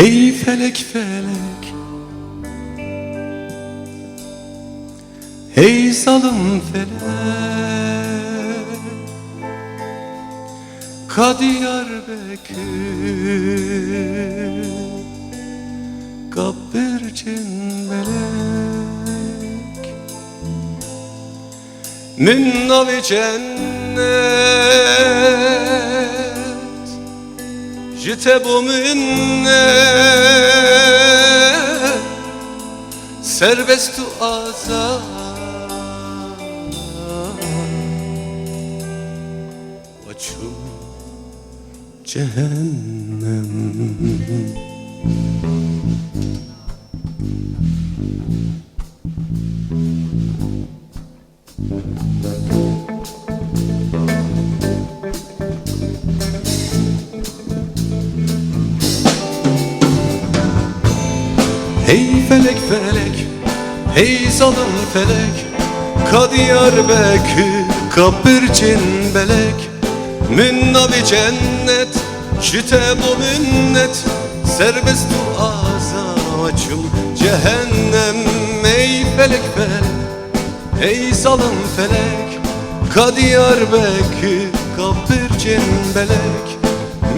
Hey felek felek, hey zalim felek, Kadiyarbekir Gabbircin melek, Münnavi cennet, Jite bu minnet, Serbestu azad, Açım cehennem. Hey felek felek, hey zalim felek, Kadiyarbekir Gabbircin belek, Münnavi cennet, Jite bu minnet, Serbestu azam cehennem. Hey felek felek, hey zalim felek, Kadiyarbekir Gabbircin belek,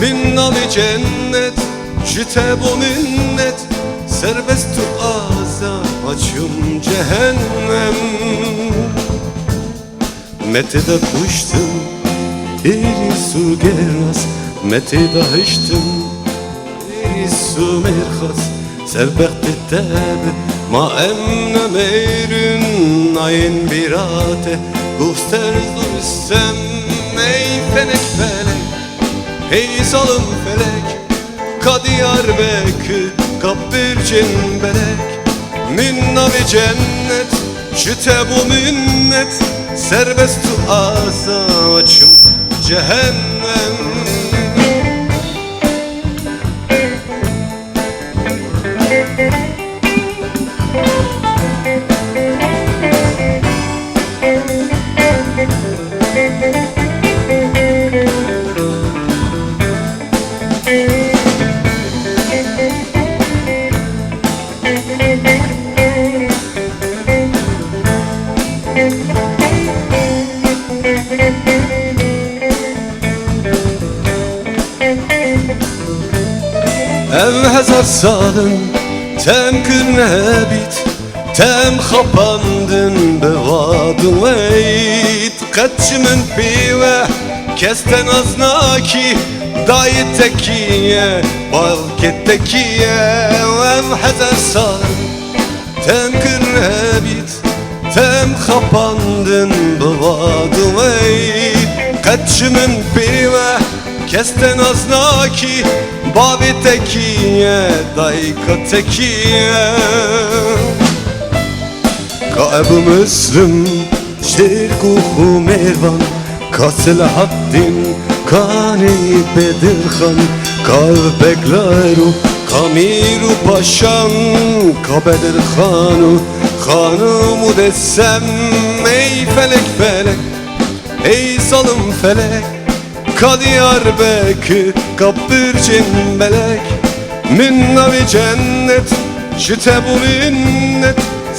Münnavi cennet, Jite bu minnet, Serbestu azam cehennem. Metede kuştum, iri su geras, Metede hıştım, iri su merhas, Serbekti tebe, ma emne meyrün, Ayin birate, Gusters duysem. Ey felek felek, hey zalim felek, Kadiyarbekir Gabbircin belek, Münnavi cennet, Jite bu minnet, Serbestu azam cehennem. Ev hezar salın, tem kırne bit, tem xapandın bevadın veyt. Kaçımın pive, kesten aznaki, dayı tekiye, balket tekiye. Ev hezar salın, tem kırne bit, tem xapandın bevadın veyt. Kaçımın pive, kesten aznaki, bavi tekiye, dayka tekiye. Ka'b-ı Müslüm, Şirkuhu Mervan, Kaselahaddin, Kani Bedirhan, Kavbekleru, Kamiru Paşam, Kabedir Khanu, Hanım-ı desem. Ey felek felek, ey zalim felek, Kadiyarbekir Gabbircin belek, Münnavi cennet, Jite bu minnet,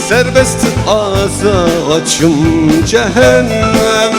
Serbest azam cehennem.